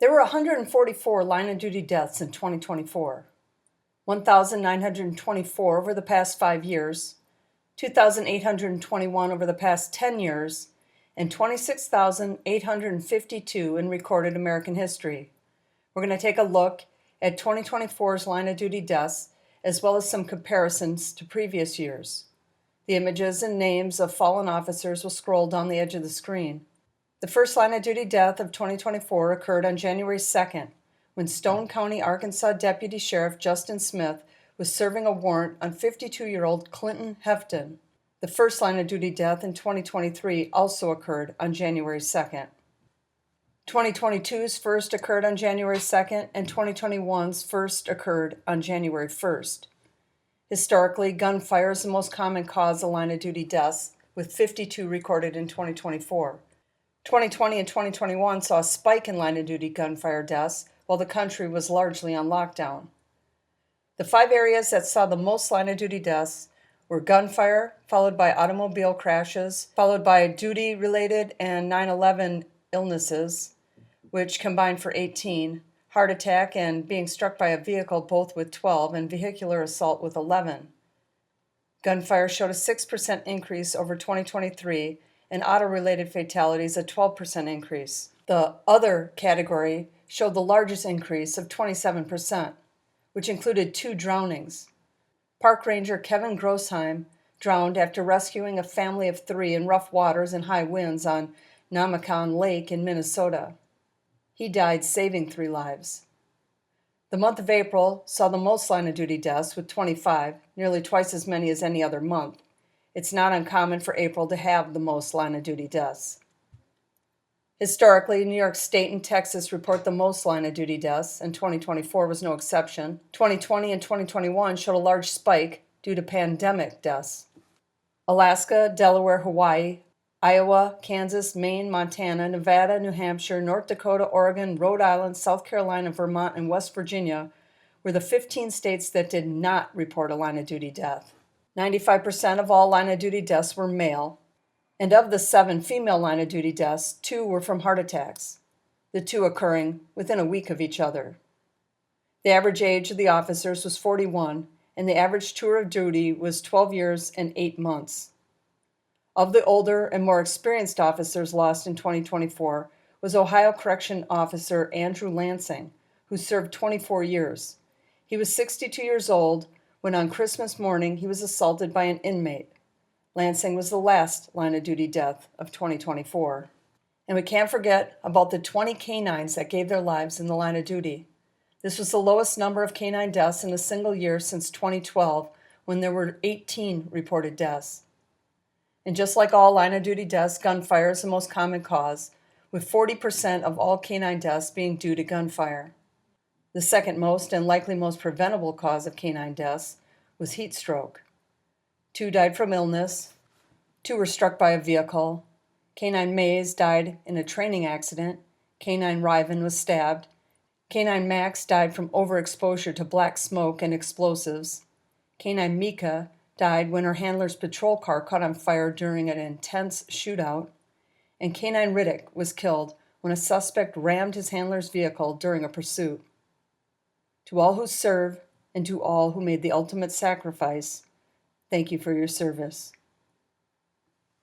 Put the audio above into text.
There were 144 line of duty deaths in 2024, 1,924 over the past 5 years, 2,821 over the past 10 years, and 26,852 in recorded American history. We're going to take a look at 2024's line of duty deaths as well as some comparisons to previous years. The images and names of fallen officers will scroll down the edge of the screen. The first line of duty death of 2024 occurred on January 2nd, when Stone County, Arkansas Deputy Sheriff Justin Smith was serving a warrant on 52-year-old Clinton Hefton. The first line of duty death in 2023 also occurred on January 2nd. 2022's first occurred on January 2nd, and 2021's first occurred on January 1st. Historically, gunfire is the most common cause of line of duty deaths, with 52 recorded in 2024. 2020 and 2021 saw a spike in line of duty gunfire deaths while the country was largely on lockdown. The 5 areas that saw the most line of duty deaths were gunfire, followed by automobile crashes, followed by duty-related and 9/11 illnesses, which combined for 18, heart attack and being struck by a vehicle both with 12, and vehicular assault with 11. Gunfire showed a 6% increase over 2023, and auto-related fatalities a 12% increase. The other category showed the largest increase of 27%, which included 2 drownings. Park Ranger Kevin Grossheim drowned after rescuing a family of 3 in rough waters and high winds on McCowan Lake in Minnesota. He died saving 3 lives. The month of April saw the most line of duty deaths with 25, nearly twice as many as any other month. It's not uncommon for April to have the most line of duty deaths. Historically, New York State and Texas report the most line of duty deaths, and 2024 was no exception. 2020 and 2021 showed a large spike due to pandemic deaths. Alaska, Delaware, Hawaii, Iowa, Kansas, Maine, Montana, Nevada, New Hampshire, North Dakota, Oregon, Rhode Island, South Carolina, Vermont, and West Virginia were the 15 states that did not report a line of duty death. 95% of all line of duty deaths were male, and of the 7 female line of duty deaths, 2 were from heart attacks, the 2 occurring within a week of each other. The average age of the officers was 41, and the average tour of duty was 12 years and 8 months. Of the older and more experienced officers lost in 2024 was Ohio Correction Officer Andrew Lansing, who served 24 years. He was 62 years old when on Christmas morning he was assaulted by an inmate. Lansing was the last line of duty death of 2024. And we can't forget about the 20 canines that gave their lives in the line of duty. This was the lowest number of canine deaths in a single year since 2012, when there were 18 reported deaths. And just like all line of duty deaths, gunfire is the most common cause, with 40% of all canine deaths being due to gunfire. The second most and likely most preventable cause of canine deaths was heat stroke. 2 died from illness, 2 were struck by a vehicle, Canine Meigs died in a training accident, Canine Riven was stabbed, Canine Max died from overexposure to black smoke and explosives, Canine Mika died when her handler's patrol car caught on fire during an intense shootout, and Canine Riddick was killed when a suspect rammed his handler's vehicle during a pursuit. To all who serve and to all who made the ultimate sacrifice, thank you for your service.